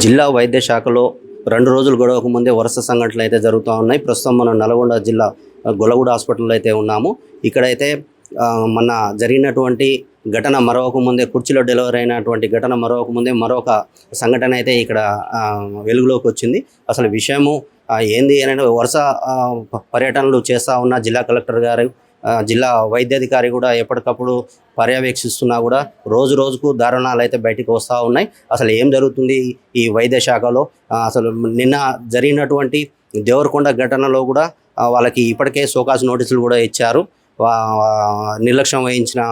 జిల్లా వైద్య శాఖలో 2 రోజులు గడవక ముందే వరుస సంఘటనలు అయితే జరుగుతూ ఉన్నాయి. ప్రస్తుతం మనం నల్గొండ జిల్లా గొల్లగూడ హాస్పిటల్లో అయితే ఉన్నాము. ఇక్కడైతే మొన్న జరిగినటువంటి ఘటన మరొక ముందే కుర్చీలో డెలివరీ అయినటువంటి ఘటన మరొక ముందే మరొక సంఘటన అయితే ఇక్కడ వెలుగులోకి వచ్చింది. అసలు విషయము ఏంది అని వరుస పర్యటనలు చేస్తూ ఉన్న జిల్లా కలెక్టర్ గారు, జిల్లా వైద్యాధికారి కూడా ఎప్పటికప్పుడు పర్యవేక్షిస్తున్నా కూడా రోజు రోజుకు దారుణాలు అయితే బయటికి వస్తూ ఉన్నాయి. అసలు ఏం జరుగుతుంది ఈ వైద్య శాఖలో? అసలు నిన్న జరిగినటువంటి దేవరకొండ ఘటనలో కూడా వాళ్ళకి ఇప్పటికే షోకాజ్ నోటీసులు కూడా ఇచ్చారు, నిర్లక్ష్యం వహించిన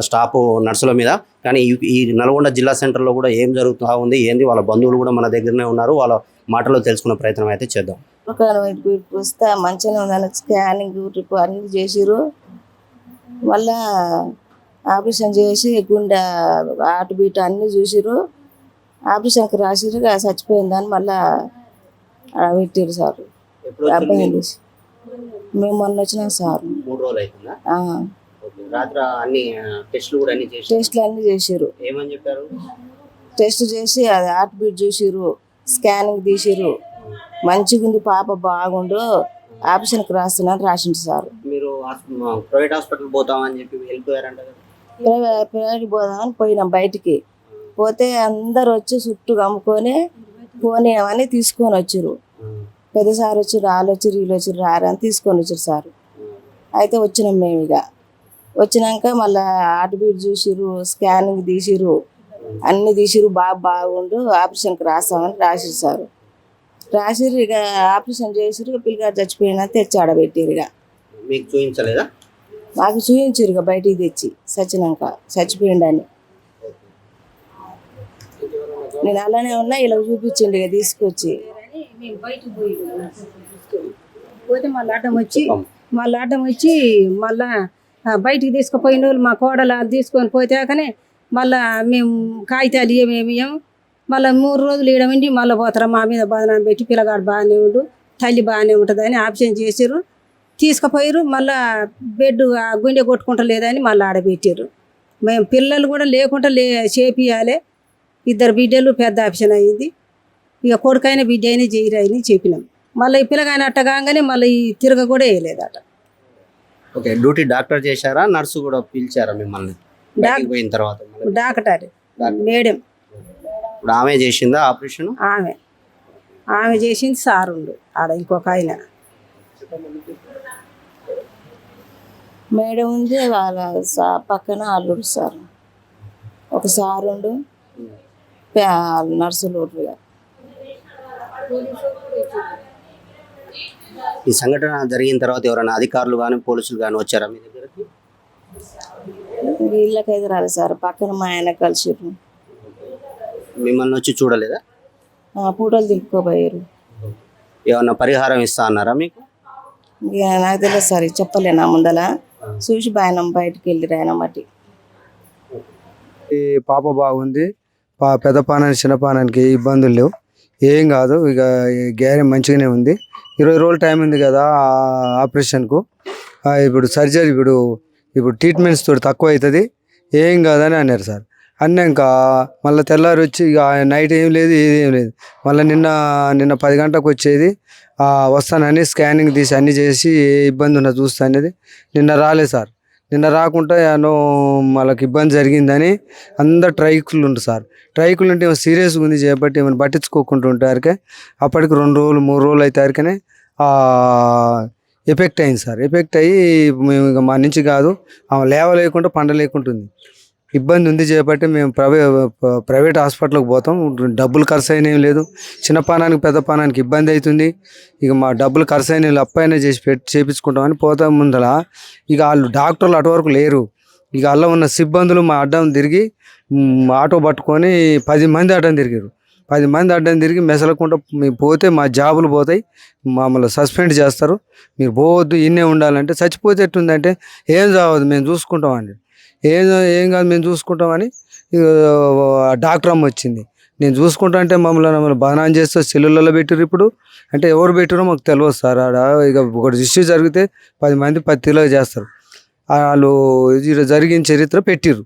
స్టాఫ్ నర్సుల మీద. కానీ ఈ నల్గొండ జిల్లా సెంటర్లో కూడా ఏం జరుగుతూ ఉంది, ఏంది, వాళ్ళ బంధువులు కూడా మన దగ్గరనే ఉన్నారు. వాళ్ళ మాటలో తెలుసుకునే ప్రయత్నం అయితే చేద్దాం. వస్తే మంచిగా ఉందని స్కానింగ్ రిపోర్ట్ అన్ని చేసిరు. మళ్ళా ఆపరేషన్ చేసి గుండె హార్ట్ బీట్ అన్నీ చూసిరు. ఆపరేషన్కి రాసిరు, చచ్చిపోయిందని మళ్ళా పెట్టారు సార్. అబ్బాయి మేము మొన్న వచ్చినాం సార్. 3 రోజులు అవుతుందా? రాత్రి అన్ని టెస్టులు అన్ని చేసిరు. ఏమని చెప్పారు? టెస్ట్ చేసి అది హార్ట్ బీట్ చూసిరు, స్కానింగ్ తీసిరు. మంచిగా ఉంది, పాప బాగుండు, ఆపరేషన్కి రాస్తున్నాను రాసిండు సార్. మీరు ప్రైవేట్ హాస్పిటల్ పోతామని చెప్పి వెళ్ళిపోయారంట కదా? ప్రైవేట్ పోదామని పోయినాం. బయటికి పోతే అందరు వచ్చి చుట్టూ కమ్ముకొని పోనేమని తీసుకొని వచ్చారు. పెద్ద సార్ వచ్చారు, వాళ్ళు వచ్చారు, వీళ్ళు వచ్చారు, రారని తీసుకొని వచ్చారు సార్. అయితే వచ్చినాం మేము. ఇక వచ్చినాక మళ్ళీ హార్ట్ బీట్ చూసిరు, స్కానింగ్ తీసిరు, అన్ని తీసిరు. బాగుండు, ఆపరేషన్కి రాస్తామని రాసిరు సార్. రాసిరు. ఇక ఆపరేషన్ చేసిరు. పిల్లగారు చచ్చిపోయినా తెచ్చి ఆడబెట్టారు. ఇక మీకు చూపించలేదా? మాకు చూపించారు. ఇక బయటికి తెచ్చి చచ్చినాక చచ్చిపోయిండని నేను అలానే ఉన్నా. ఇలా చూపించండి ఇక తీసుకొచ్చి. పోతే మళ్ళీ అడ్డం వచ్చి మళ్ళా బయటికి తీసుకుపోయిన వాళ్ళు మా కోడలు తీసుకొని పోతాకనే మళ్ళా మేము కాగితాలు ఇవ్వమేమియం. మళ్ళీ 3 రోజులు ఇవ్వమండి. మళ్ళీ పోతారా మా మీద బదనాన్ని పెట్టి, పిల్లగాడు బాగానే ఉండు, తల్లి బాగానే ఉంటుందని ఆప్షన్ చేసారు. తీసుకుపోయారు. మళ్ళీ బెడ్ గుండె కొట్టుకుంటలేదని మళ్ళీ ఆడబెట్టారు. మేము పిల్లలు కూడా లేకుండా చేపియాలి. 2 బిడ్డలు, పెద్ద ఆప్షన్ అయింది. ఇక కొడుకైన బిడ్డ అయినా చేయరని చెప్పినాం. మళ్ళీ ఈ పిల్లగాని అట్ట కాగానే మళ్ళీ తిరగ కూడా వేయలేదట. ఓకే, డ్యూటీ డాక్టర్ చేశారా, నర్సు కూడా పిలిచారా మిమ్మల్ని పోయిన తర్వాత? Doctor madam. ఇప్పుడు ఆమె చేసిందా ఆపరేషన్? ఆమె చేసింది. సార్ ఉండు ఆడ ఇంకొక ఆయన మేడం ఉంది. వాళ్ళ పక్కన అల్లుడు సార్, ఒక సార్ ఉండు, నర్సులు. ఈ సంఘటన జరిగిన తర్వాత ఎవరైనా అధికారులు కానీ పోలీసులు కానీ వచ్చారా మీ దగ్గరకి? వీళ్ళకైతే రాలేదు సార్. పక్కన మా ఆయన కలిసిరు. మిమ్మల్ని వచ్చి చూడలేదా? పూటలు దింపుకోపోయారు. ఏమన్నా పరిహారం ఇస్తా అన్నారా మీకు? ఇక నాకు తెలియదు సార్, చెప్పలేనా ముందల చూసి బాయనం బయటకు వెళ్ళిరు ఆయన మట్టి. ఈ పాప బాగుంది, పెద్ద పానానికి చిన్న పానానికి ఏ ఇబ్బందులు లేవు, ఏం కాదు. ఇక గ్యారెంటీ మంచిగానే ఉంది. 20 రోజులు టైం ఉంది కదా ఆపరేషన్కు. ఇప్పుడు సర్జరీ ఇప్పుడు ట్రీట్మెంట్స్ తోటి తక్కువ అవుతుంది, ఏం కాదని అన్నారు సార్. అన్నాక మళ్ళీ తెల్లారి వచ్చి ఇక నైట్ ఏం లేదు, ఏం లేదు. మళ్ళీ నిన్న 10 గంటలకు వచ్చేది. వస్తానని స్కానింగ్ తీసి అన్నీ చేసి ఏ ఇబ్బంది ఉన్నా చూస్తా అనేది. నిన్న రాలేదు సార్. నిన్న రాకుండా వాళ్ళకి ఇబ్బంది జరిగిందని అందరు ట్రైకులు ఉంటారు సార్. ట్రైకులు ఉంటే ఏమో సీరియస్గా ఉంది చేపట్టి ఏమైనా పట్టించుకోకుండా ఉంటారికే అప్పటికి 2 రోజులు 3 రోజులు అవుతారికనే ఎఫెక్ట్ అయింది సార్. ఎఫెక్ట్ అయ్యి మేము ఇక మా నుంచి కాదు, ఆమె లేవలేకుండా పండలేకుంటుంది, ఇబ్బంది ఉంది చేపట్టి మేము ప్రైవేట్ హాస్పిటల్కి పోతాం. డబ్బులు ఖర్చు అయినా లేదు, చిన్న పానానికి పెద్ద పానానికి ఇబ్బంది అవుతుంది. ఇక మా డబ్బులు ఖర్చు అయిన అప్పైనా చేపించుకుంటామని పోతాం. ముందర ఇక వాళ్ళు డాక్టర్లు అటు వరకు లేరు. ఇక అలా ఉన్న సిబ్బందులు మా అడ్డం తిరిగి ఆటో పట్టుకొని 10 మంది అడ్డం తిరిగారు. 10 మంది అడ్డం తిరిగి మెసలకుండా మేము పోతే మా జాబులు పోతాయి, మమ్మల్ని సస్పెండ్ చేస్తారు, మీరు పోవద్దు, ఇన్నే ఉండాలంటే. చచ్చిపోతే ఎట్టుందంటే ఏం చావద్దు, మేము చూసుకుంటామండి, ఏం కాదు మేము చూసుకుంటామని డాక్టర్ అమ్మ వచ్చింది. నేను చూసుకుంటా అంటే మమ్మల్ని బదనాం చేస్తే సెల్లులలో పెట్టారు. ఇప్పుడు అంటే ఎవరు పెట్టారో మాకు తెలియదు సార్. ఆడ ఇక ఒకటి ఇష్యూ జరిగితే 10 మంది 10 తీరుగా చేస్తారు. వాళ్ళు జరిగిన చరిత్ర పెట్టిర్రు.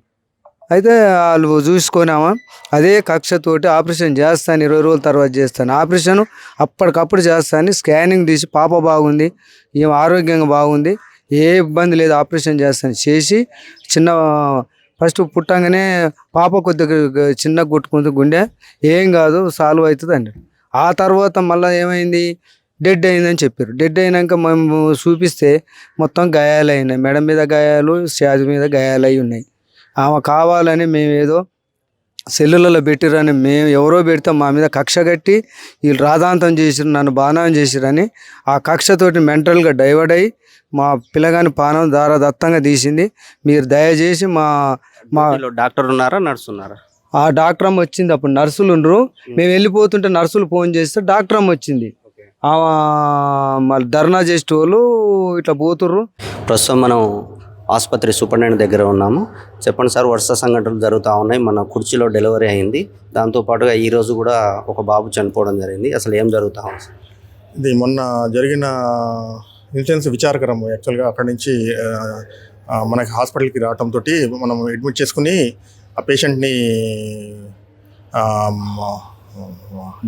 అయితే వాళ్ళు చూసుకున్నామా అదే కక్షతోటి ఆపరేషన్ చేస్తాను 20 రోజుల తర్వాత చేస్తాను ఆపరేషన్ అప్పటికప్పుడు చేస్తాను స్కానింగ్ తీసి పాప బాగుంది ఏం ఆరోగ్యంగా బాగుంది ఏ ఇబ్బంది లేదు ఆపరేషన్ చేస్తాను చేసి చిన్న ఫస్ట్ పుట్టంగానే పాప కొద్దిగా చిన్న కొట్టుకుంది గుండె ఏం కాదు సాల్వ్ అవుతుందండి. ఆ తర్వాత మళ్ళీ ఏమైంది డెడ్ అయిందని చెప్పారు. డెడ్ అయినాక మేము చూపిస్తే మొత్తం గాయాలు అయినాయి, మెడ మీద గాయాలు ఛాతీ మీద గాయాలు అయి ఉన్నాయి. ఆమె కావాలని మేము ఏదో సెల్లులలో పెట్టిరని మేము ఎవరో పెడితే మా మీద కక్ష కట్టి వీళ్ళు రాధాంతం చేసిరు, నన్ను బాణం చేసిరని ఆ కక్షతోటి మెంటల్గా డైవర్ట్ అయ్యి మా పిల్లగాని పానం దారదత్తంగా తీసింది. మీరు దయచేసి మా మా డాక్టర్ ఉన్నారా, నర్సు ఉన్నారా? ఆ డాక్టర్ అమ్మ వచ్చింది. అప్పుడు నర్సులు ఉండరు. మేము వెళ్ళిపోతుంటే నర్సులు ఫోన్ చేస్తే డాక్టర్ అమ్మ వచ్చింది. మళ్ళీ ధర్నా చేసేటోళ్ళు ఇట్లా పోతుర్రు. ప్రస్తుతం మనం ఆసుపత్రి సూపరింటెండెంట్ దగ్గర ఉన్నాము. చెప్పండి సార్, వరుస సంఘటనలు జరుగుతూ ఉన్నాయి. మన కుర్చీలో డెలివరీ అయింది, దాంతోపాటుగా ఈరోజు కూడా ఒక బాబు చనిపోవడం జరిగింది. అసలు ఏం జరుగుతూ ఉంది సార్? ఇది మొన్న జరిగిన ఇన్సిడెన్స్ విచారకరం. యాక్చువల్గా అక్కడి నుంచి మనకి హాస్పిటల్కి రావడంతో మనం అడ్మిట్ చేసుకుని ఆ పేషెంట్ని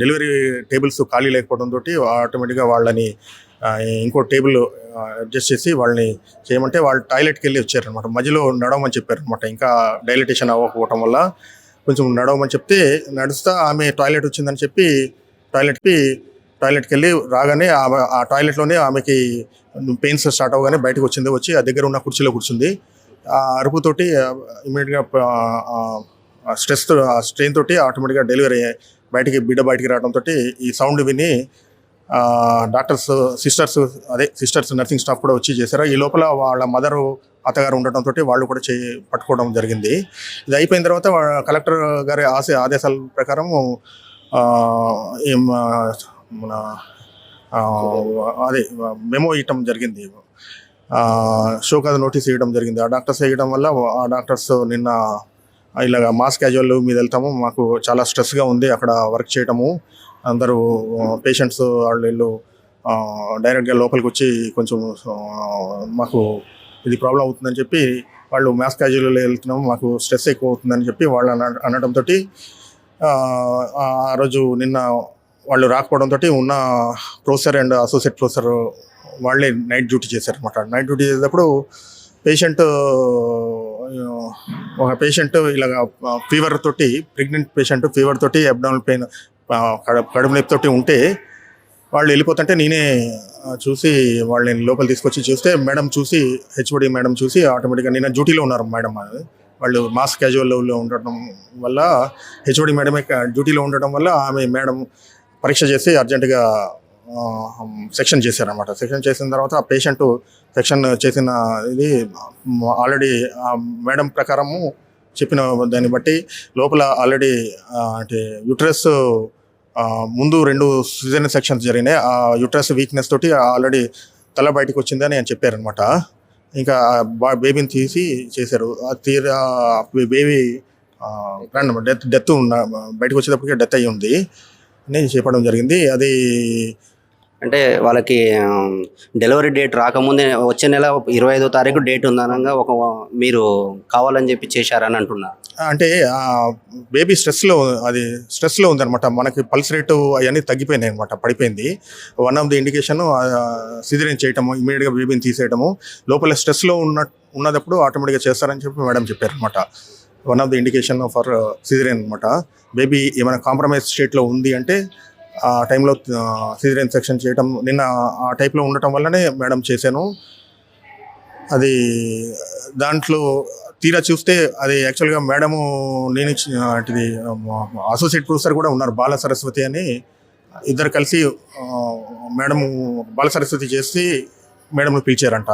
డెలివరీ టేబుల్స్ ఖాళీ లేకపోవడంతో ఆటోమేటిక్గా వాళ్ళని ఇంకో టేబుల్ అడ్జస్ట్ చేసి వాళ్ళని చేయమంటే వాళ్ళు టాయిలెట్కి వెళ్ళి వచ్చారనమాట. మధ్యలో నడవమని చెప్పారనమాట. ఇంకా డైలటేషన్ అవ్వకపోవటం వల్ల కొంచెం నడవమని చెప్తే నడుస్తా ఆమె టాయిలెట్ వచ్చిందని చెప్పి టాయిలెట్కి వెళ్ళి రాగానే ఆ టాయిలెట్లోనే ఆమెకి పెయిన్స్ స్టార్ట్ అవ్వగానే బయటకు వచ్చి ఆ దగ్గర ఉన్న కుర్చీలో కూర్చుంది. ఆ అరుపుతోటి ఇమీడియట్గా స్ట్రెయిన్ తోటి ఆటోమేటిక్గా డెలివరీ అయ్యాయి. బిడ్డ బయటికి రావడంతో ఈ సౌండ్ విని సిస్టర్స్ నర్సింగ్ స్టాఫ్ కూడా వచ్చి చేశారు. ఈ లోపల వాళ్ళ మదరు అత్తగారు ఉండటంతో వాళ్ళు కూడా పట్టుకోవడం జరిగింది. ఇది అయిపోయిన తర్వాత కలెక్టర్ గారి ఆదేశాల ప్రకారం మన మెమో ఇవ్వటం జరిగింది, షోకాజ్ నోటీస్ ఇవ్వడం జరిగింది. ఆ డాక్టర్స్ వేయడం వల్ల ఆ డాక్టర్స్ నిన్న ఇలాగ మాస్ క్యాజువల్ మీద వెళ్తాము, మాకు చాలా స్ట్రెస్గా ఉంది అక్కడ వర్క్ చేయటము, అందరూ పేషెంట్స్ వాళ్ళు డైరెక్ట్గా లోపలికి వచ్చి కొంచెం మాకు ఇది ప్రాబ్లం అవుతుందని చెప్పి వాళ్ళు మాస్ క్యాజువల్ వెళ్తున్నాము, మాకు స్ట్రెస్ ఎక్కువ అవుతుందని చెప్పి వాళ్ళు అనడంతో ఆ రోజు నిన్న వాళ్ళు రాకపోవడంతో ఉన్న ప్రొఫెసర్ అండ్ అసోసియేట్ ప్రొఫెసర్ వాళ్ళే నైట్ డ్యూటీ చేశారనమాట. నైట్ డ్యూటీ చేసేటప్పుడు ఒక పేషెంట్ ఇలాగ ఫీవర్ తోటి, ప్రెగ్నెంట్ పేషెంట్ ఫీవర్ తోటి అబ్డామినల్ పెయిన్ కడుపు నొప్పి తోటి ఉంటే వాళ్ళు వెళ్ళిపోతుంటే నేనే చూసి వాళ్ళని లోపల తీసుకొచ్చి చూస్తే మేడం చూసి, హెచ్ఓడి మేడం చూసి ఆటోమేటిక్గా నిన్న డ్యూటీలో ఉన్నారు మేడం. వాళ్ళు మాస్ క్యాజువల్లో ఉండటం వల్ల హెచ్ఓడి మేడమే డ్యూటీలో ఉండటం వల్ల ఆమె మేడం పరీక్ష చేసి అర్జెంటుగా సెక్షన్ చేశారనమాట. సెక్షన్ చేసిన తర్వాత ఆ పేషెంట్ సెక్షన్ చేసిన ఇది ఆల్రెడీ మేడం ప్రకారము చెప్పిన దాన్ని బట్టి లోపల ఆల్రెడీ అంటే యూట్రస్ ముందు 2 సిజేరియన్ సెక్షన్స్ జరిగినాయి. ఆ యూట్రస్ వీక్నెస్ తోటి ఆల్రెడీ తల బయటకు వచ్చిందని అని చెప్పారనమాట. ఇంకా బేబీని తీసి చేశారు. బేబీ డెత్ బయటకు వచ్చేటప్పటికే డెత్ అయ్యి ఉంది అని చెప్పడం జరిగింది. అది అంటే వాళ్ళకి డెలివరీ డేట్ రాకముందే వచ్చే నెల 25వ తారీఖు డేట్ ఉందనగా మీరు కావాలని చెప్పి చేశారని అంటున్నారు. అంటే బేబీ స్ట్రెస్లో ఉందన్నమాట. మనకి పల్స్ రేటు అవన్నీ తగ్గిపోయినాయి అనమాట, పడిపోయింది. One of the indication caesarean చేయటము, ఇమీడియట్గా బేబీని తీసేయటము, లోపల స్ట్రెస్లో ఉన్నదప్పుడు ఆటోమేటిక్గా చేస్తారని చెప్పి మేడం చెప్పారు అనమాట. One of the indication for caesarean అనమాట. బేబీ ఏమైనా కాంప్రమైజ్ స్టేట్లో ఉంది అంటే ఆ టైంలో సిజేరియన్ సెక్షన్ చేయటం, నిన్న ఆ టైప్లో ఉండటం వల్లనే మేడం చేశాను. అది దాంట్లో తీరా చూస్తే అది యాక్చువల్గా మేడము నేను అంటే అసోసియేట్ ప్రొఫెసర్ కూడా ఉన్నారు, బాల సరస్వతి అని, ఇద్దరు కలిసి మేడము బాల సరస్వతి చేసి మేడంను పిలిచారంట.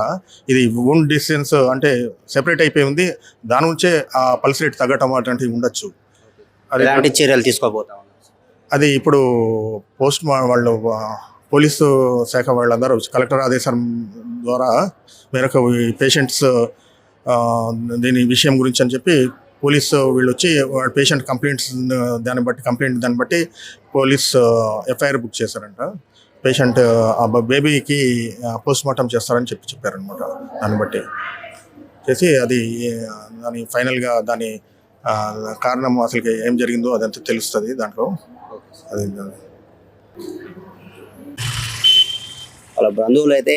ఇది ఓన్ డిస్టెన్స్ అంటే సెపరేట్ అయిపోయి ఉంది, దాని నుంచే ఆ పల్స్ రేట్ తగ్గటం అటువంటివి ఉండొచ్చు. ఎలాంటి చర్యలు తీసుకోబోతాం? అది ఇప్పుడు వాళ్ళు పోలీసు శాఖ వాళ్ళందరూ కలెక్టర్ ఆదేశం ద్వారా మేరకు ఈ పేషెంట్స్ దీని విషయం గురించి అని చెప్పి పోలీసు వీళ్ళు వచ్చి పేషెంట్ దాన్ని బట్టి పోలీస్ ఎఫ్ఐఆర్ బుక్ చేశారంట. పేషెంట్ బేబీకి పోస్ట్ మార్టం చేస్తారని చెప్పారనమాట. దాన్ని బట్టి చేసి అది ఫైనల్గా దాని కారణం అసలు ఏం జరిగిందో అదంతా తెలుస్తుంది దాంట్లో. అది వాళ్ళ బంధువులు అయితే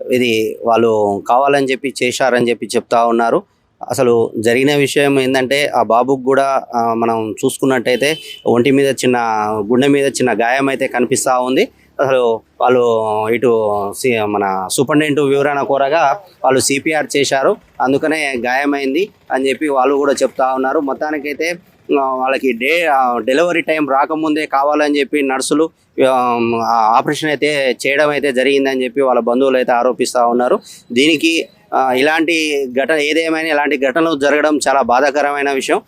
ఇది వాళ్ళు కావాలని చెప్పి చేశారని చెప్పి చెప్తా ఉన్నారు. అసలు జరిగిన విషయం ఏంటంటే ఆ బాబుకు కూడా మనం చూసుకున్నట్టయితే ఒంటి మీద గుండె మీద చిన్న గాయం అయితే కనిపిస్తూ ఉంది. అసలు వాళ్ళు ఇటు మన సూపరింటెండెంట్ వివరణ కోరగా వాళ్ళు సిపిఆర్ చేశారు, అందుకనే గాయమైంది అని చెప్పి వాళ్ళు కూడా చెప్తా ఉన్నారు. మొత్తానికైతే వాళ్ళకి డెలివరీ టైం రాకముందే కావాలని చెప్పి నర్సులు ఆపరేషన్ అయితే చేయడం అయితే జరిగిందని చెప్పి వాళ్ళ బంధువులు అయితే ఆరోపిస్తూ ఉన్నారు. దీనికి ఇలాంటి ఏదేమైనా ఇలాంటి ఘటనలు జరగడం చాలా బాధాకరమైన విషయం.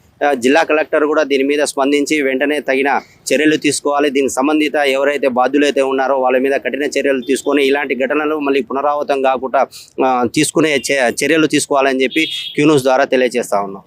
జిల్లా కలెక్టర్ కూడా దీని మీద స్పందించి వెంటనే తగిన చర్యలు తీసుకోవాలి. దీనికి సంబంధిత ఎవరైతే బాధ్యులైతే ఉన్నారో వాళ్ళ మీద కఠిన చర్యలు తీసుకొని ఇలాంటి ఘటనలు మళ్ళీ పునరావృతం కాకుండా తీసుకునే చర్యలు తీసుకోవాలని చెప్పి క్యూన్యూస్ ద్వారా తెలియజేస్తా ఉన్నాం.